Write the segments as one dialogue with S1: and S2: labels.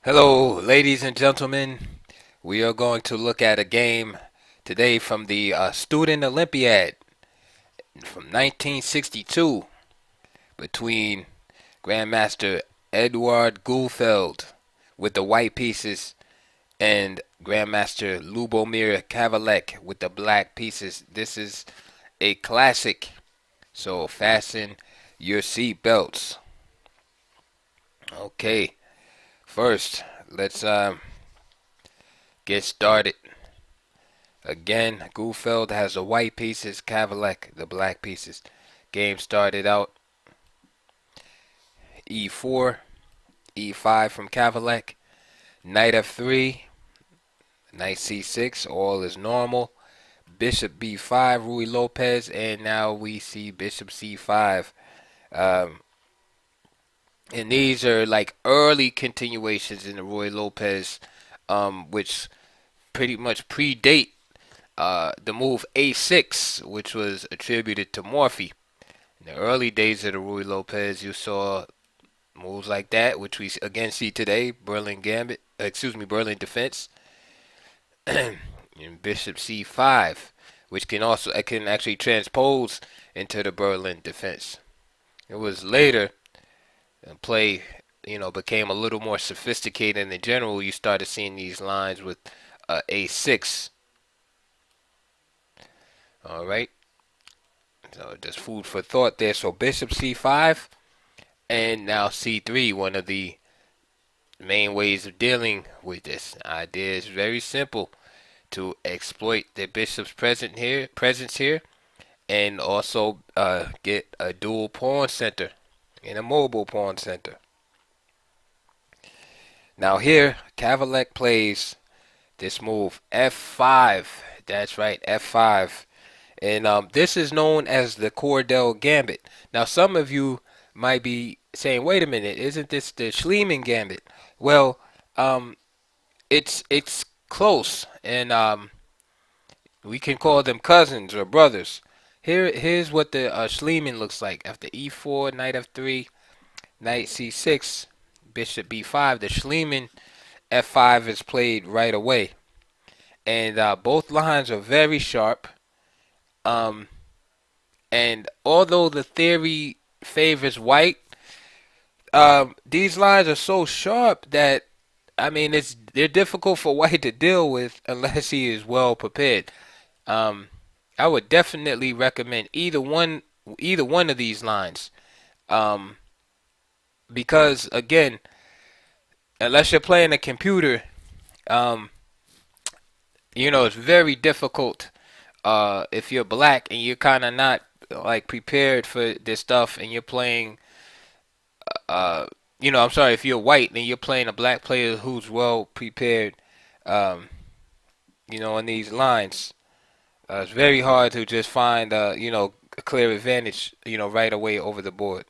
S1: Hello, ladies and gentlemen. We are going to look at a game today from the Student Olympiad from 1962 between Grandmaster Edward Gulfeld with the white pieces and Grandmaster Lubomir Kavalek with the black pieces. This is a classic, so fasten your seat belts. Okay, first, let's get started. Again, Gufeld has the white pieces, Kavalek the black pieces. Game started out E4, E5 from Kavalek, Knight F3, Knight C6, all is normal. Bishop B5, Rui Lopez, and now we see Bishop C5. Um, and these are like early continuations in the Rui Lopez, which pretty much predate the move A6, which was attributed to Morphy. In the early days of the Rui Lopez, you saw moves like that, which we again see today. Berlin Gambit, Berlin Defense, and Bishop C5, which can also it can actually transpose into the Berlin Defense. It was later play, became a little more sophisticated. In general, you started seeing these lines with A6. All right, so just food for thought there. So Bishop C5. And now C3, one of the main ways of dealing with this idea is very simple to exploit the bishop's presence here, and also get a dual pawn center and a mobile pawn center. Now here, Kavalek plays this move F5. That's right, F5. And this is known as the Cordell Gambit. Now, some of you might be saying, "Wait a minute, isn't this the Schliemann Gambit?" Well, um, it's close, and we can call them cousins or brothers. Here's what the Schliemann looks like. After E4, Knight F3, Knight C6, Bishop B5. The Schliemann F5 is played right away, and both lines are very sharp. Um, And although the theory favors white, these lines are so sharp that they're difficult for white to deal with unless he is well prepared. Um, I would definitely recommend either one of these lines, um, because again, unless you're playing a computer, um, it's very difficult if you're black and you're kind of not like prepared for this stuff and you're playing uh, I'm sorry, if you're white and you're playing a black player who's well prepared, um, on these lines, it's very hard to just find, a clear advantage, right away over the board.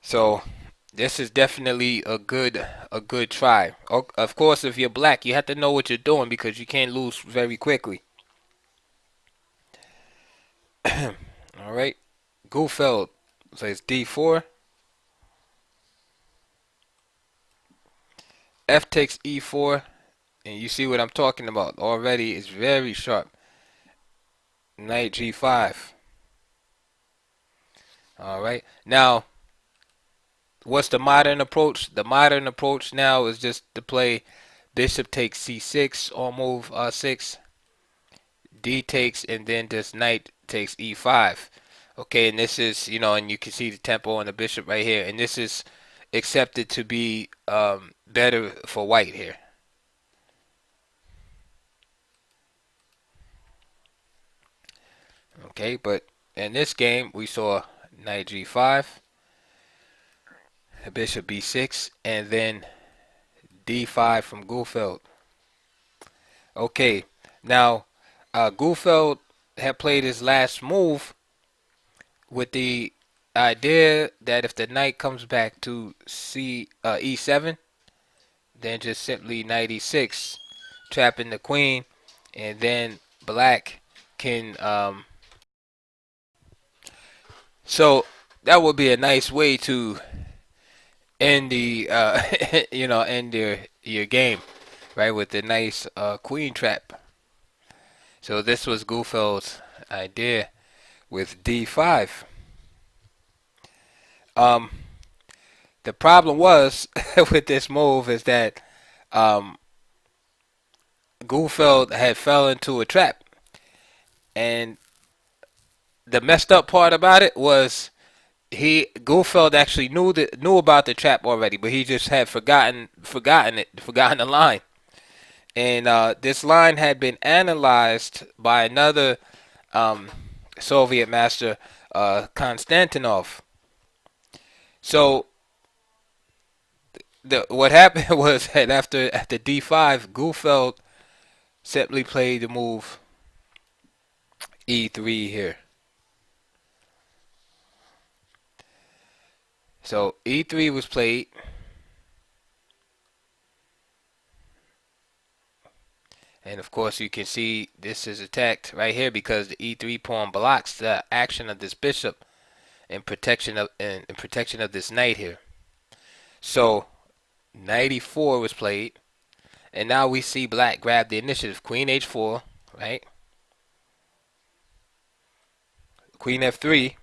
S1: So this is definitely a good try. Of course, if you're black, you have to know what you're doing because you can't lose very quickly. All right, Gufeld plays D4. F takes E4. And you see what I'm talking about already. It's very sharp. Knight G5. All right. Now, what's the modern approach? The modern approach now is just to play bishop takes C6 on move 6, D takes, and then just knight takes E5. Okay, and this is, and you can see the tempo on the bishop right here. And this is accepted to be better for white here. Okay, but in this game, we saw knight G5. Bishop B6, and then D5 from Gufeld. Okay, now Gufeld had played his last move with the idea that if the knight comes back to E7, then just simply knight E6, trapping the queen, and then black can. So that would be a nice way to end the end your game, right, with the nice queen trap. So this was Gufeld's idea with D5. Um, the problem was with this move is that um, Gufeld had fell into a trap, and the messed up part about it was he Gufeld actually knew about the trap already, but he just had forgotten the line. And this line had been analyzed by another um, Soviet master, Konstantinov. So what happened was that after D5, Gufeld simply played the move E3 here. So E3 was played, and of course you can see this is attacked right here because the E3 pawn blocks the action of this bishop in protection of this knight here. So knight E4 was played, and now we see black grab the initiative. Queen H4, right? Queen F3,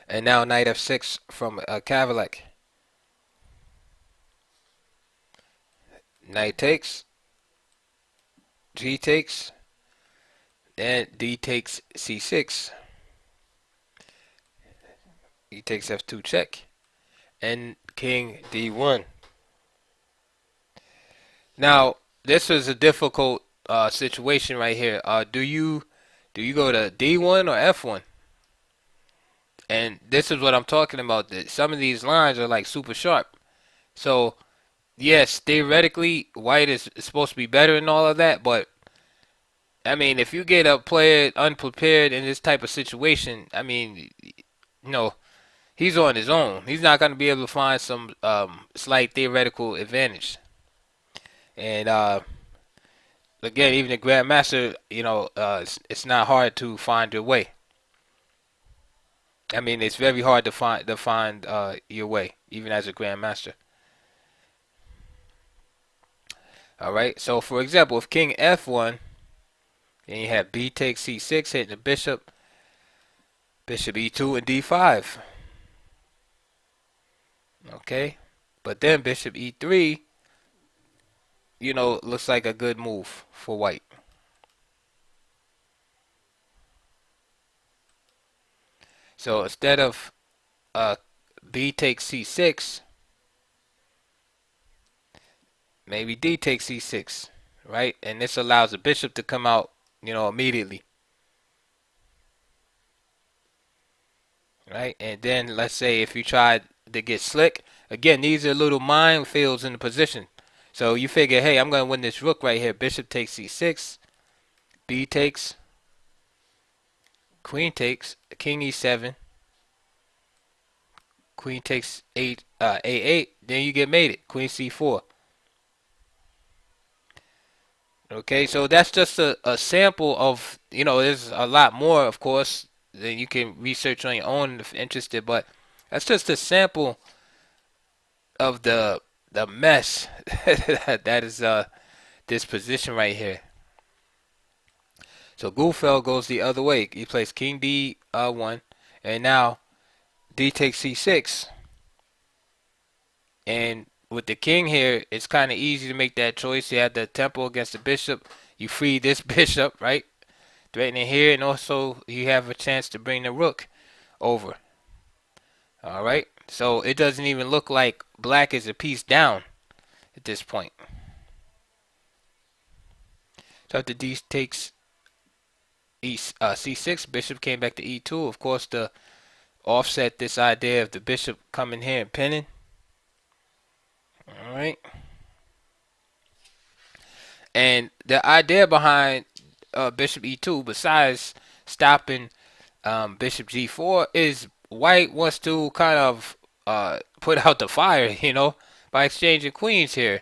S1: and now knight F6 from Kavalek. Knight takes, G takes, then D takes C6. E takes F2 check, and King D1. Now this is a difficult situation right here. Do you go to D1 or F1? And this is what I'm talking about. Some of these lines are like super sharp. So yes, theoretically, white is supposed to be better and all of that, but I mean, if you get a player unprepared in this type of situation, I mean, he's on his own. He's not going to be able to find some slight theoretical advantage. And again, even the grandmaster, it's not hard to find your way. I mean, it's very hard to find your way, even as a grandmaster. All right. So, for example, if King F1, then you have B takes C6 hitting the bishop, bishop E2 and D5. Okay. But then bishop E3, looks like a good move for white. So instead of uh, B takes C6, maybe D takes C6, right? And this allows the bishop to come out, immediately, right? And then let's say if you try to get slick, again, these are little minefields in the position. So you figure, hey, I'm going to win this rook right here. Bishop takes C6, B takes, Queen takes, King E7, Queen takes A8, then you get mated, Queen C4. Okay, so that's just a sample of, there's a lot more, of course, that you can research on your own if interested, but that's just a sample of the mess that is this position right here. So Gufeld goes the other way. He plays King D1, and now D takes C6. And with the king here, it's kind of easy to make that choice. You have the tempo against the bishop. You free this bishop, right? Threatening here, and also you have a chance to bring the rook over. All right. So it doesn't even look like black is a piece down at this point. So after D takes C6, bishop came back to E2. Of course, to offset this idea of the bishop coming here and pinning. All right. And the idea behind bishop E2, besides stopping bishop G4, is white wants to kind of put out the fire, by exchanging queens here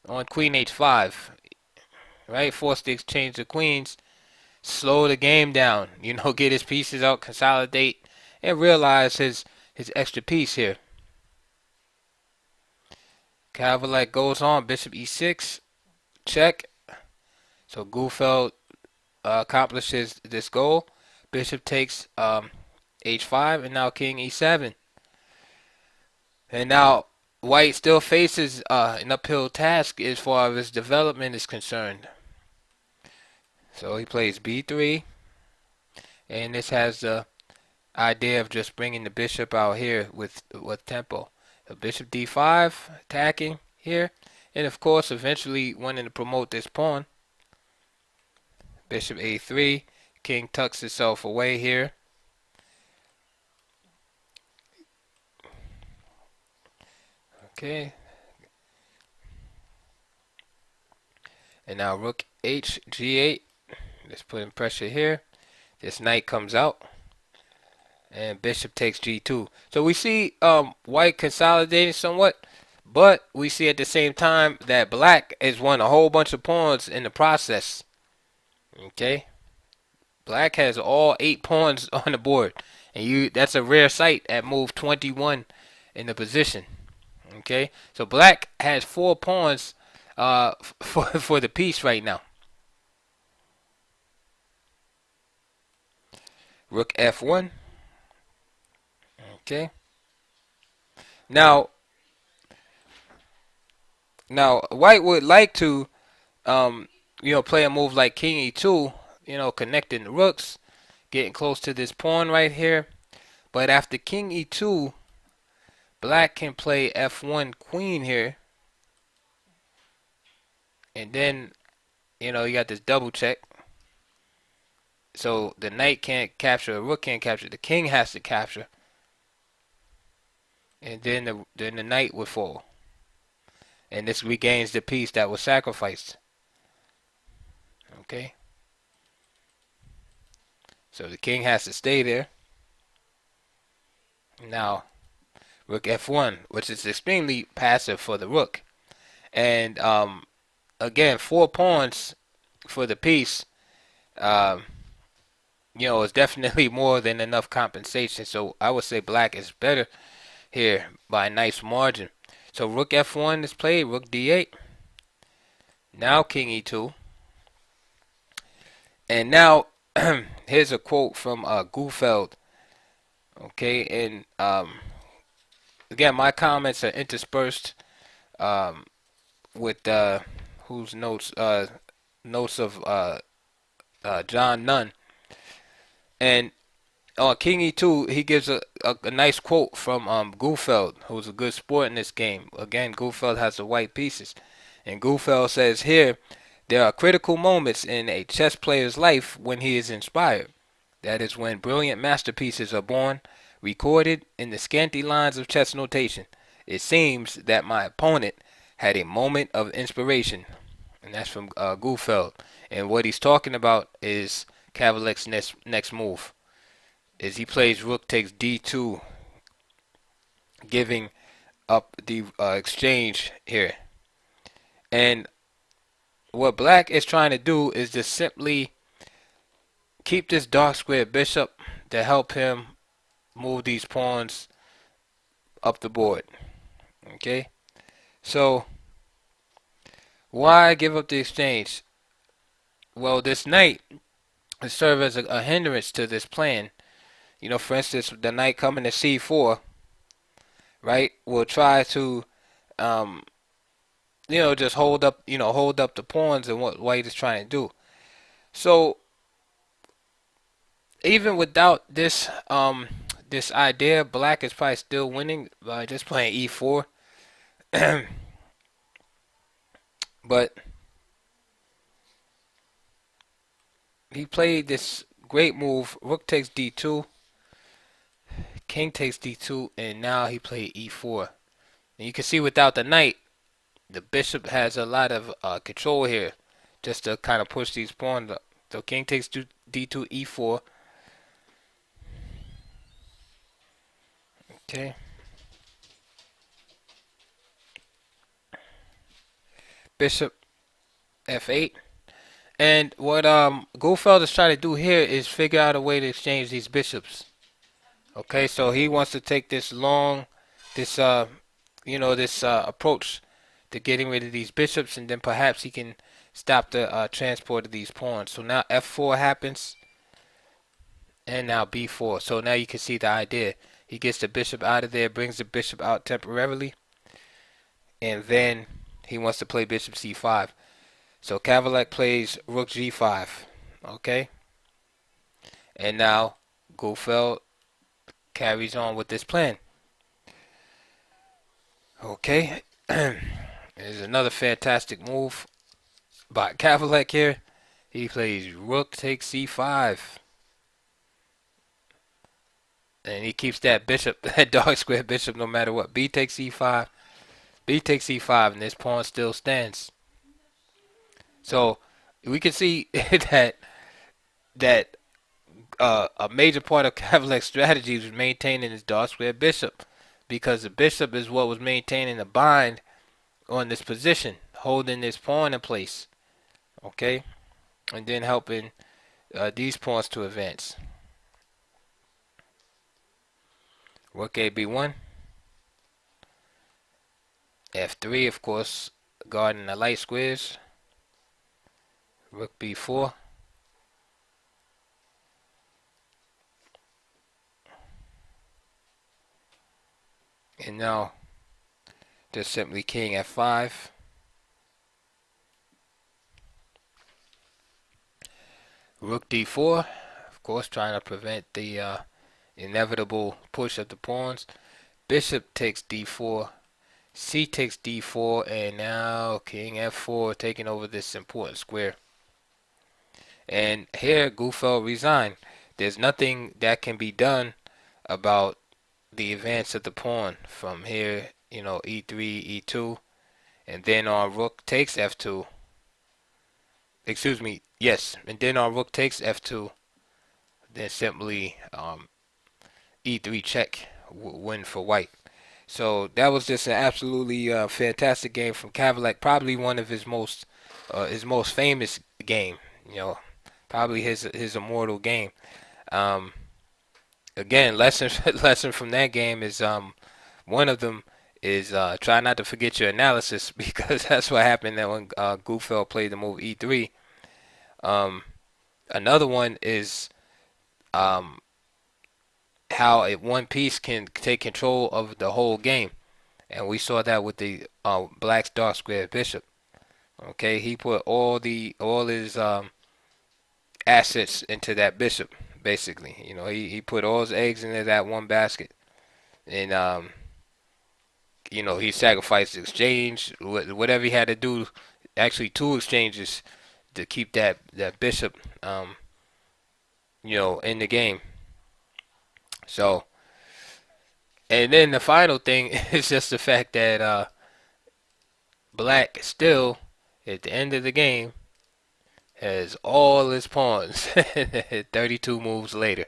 S1: on Queen H5, right? Force the exchange of queens, slow the game down, get his pieces out, consolidate, and realize his extra piece here. Kavalek goes on. Bishop e6. Check. So Gufeld accomplishes this goal. Bishop takes h5, and now king e7. And now white still faces an uphill task as far as his development is concerned. So he plays b3, and this has the idea of just bringing the bishop out here with tempo. So bishop d5, attacking here, and of course eventually wanting to promote this pawn. Bishop a3, king tucks itself away here. Okay. And now rook h, g8. Let's put in pressure here. This knight comes out. And bishop takes g2. So we see white consolidating somewhat. But we see at the same time that black has won a whole bunch of pawns in the process. Okay. Black has all 8 pawns on the board. And that's a rare sight at move 21 in the position. Okay. So black has 4 pawns for the piece right now. Rook f1. Okay. Now white would like to play a move like king e2, connecting the rooks, getting close to this pawn right here. But after king e2, black can play f1 queen here. And then, you got this double check. So the knight can't capture, the rook can't capture, the king has to capture. And then the knight would fall. And this regains the piece that was sacrificed. Okay. So the king has to stay there. Now, rook f1, which is extremely passive for the rook. And again, 4 pawns for the piece, is definitely more than enough compensation. So I would say black is better here by a nice margin. So rook f1 is played, rook d8. Now king e2. And now, here's a quote from Gufeld. Okay, and again, my comments are interspersed with whose notes notes of John Nunn. And on king e2, he gives a nice quote from Gufeld, who's a good sport in this game. Again, Gufeld has the white pieces. And Gufeld says here, there are critical moments in a chess player's life when he is inspired. That is when brilliant masterpieces are born, recorded in the scanty lines of chess notation. It seems that my opponent had a moment of inspiration. And that's from Gufeld. And what he's talking about is Kavalek's next move. Is he plays rook takes d2, giving up the exchange here. And what black is trying to do is just simply keep this dark square bishop to help him move these pawns up the board. Okay, so why give up the exchange? Well, this knight will serve as a hindrance to this plan. For instance, the knight coming to c4, right, will try to just hold up the pawns and what white is trying to do. So even without this this idea, black is probably still winning by just playing e4. But he played this great move, rook takes d2, king takes d2, and now he played e4. And you can see without the knight, the bishop has a lot of control here, just to kind of push these pawns up. So king takes d2, e4. Okay. Bishop f8. And what Gufeld is trying to do here is figure out a way to exchange these bishops. Okay, so he wants to take this long, this approach to getting rid of these bishops, and then perhaps he can stop the transport of these pawns. So now f4 happens, and now b4. So now you can see the idea. He gets the bishop out of there, brings the bishop out temporarily, and then he wants to play bishop c5. So Kavalek plays rook g5. Okay, and now Gufeld carries on with this plan. Okay, there's another fantastic move by Kavalek here. He plays rook takes c5. And he keeps that bishop, that dark square bishop, no matter what. B takes c5. B takes c5, and this pawn still stands. So we can see that a major part of Kavalek's strategy was maintaining his dark square bishop, because the bishop is what was maintaining the bind on this position, holding this pawn in place. Okay, and then helping these pawns to advance. Rook a b1. F3, of course, guarding the light squares. Rook b4. And now, just simply king f5. Rook d4. Of course, trying to prevent the inevitable push of the pawns. Bishop takes d4. C takes d4, and now king f4 taking over this important square. And here Gufeld resigned. There's nothing that can be done about the advance of the pawn from here, e3, e2, and then on rook takes f2. Excuse me, yes, and then on rook takes f2, then simply e3 check, win for white. So that was just an absolutely fantastic game from Kavalek. Probably one of his most famous game. Probably his immortal game. Again, lesson from that game is one of them is try not to forget your analysis, because that's what happened when Gufeld played the move e3. Another one is how one piece can take control of the whole game, and we saw that with the black's dark square bishop. Okay, he put all his assets into that bishop. Basically, he put all his eggs into that one basket, and he sacrificed the exchange, whatever he had to do. Actually, two exchanges to keep that bishop, in the game. So, and then the final thing is just the fact that black still, at the end of the game, has all his pawns 32 moves later.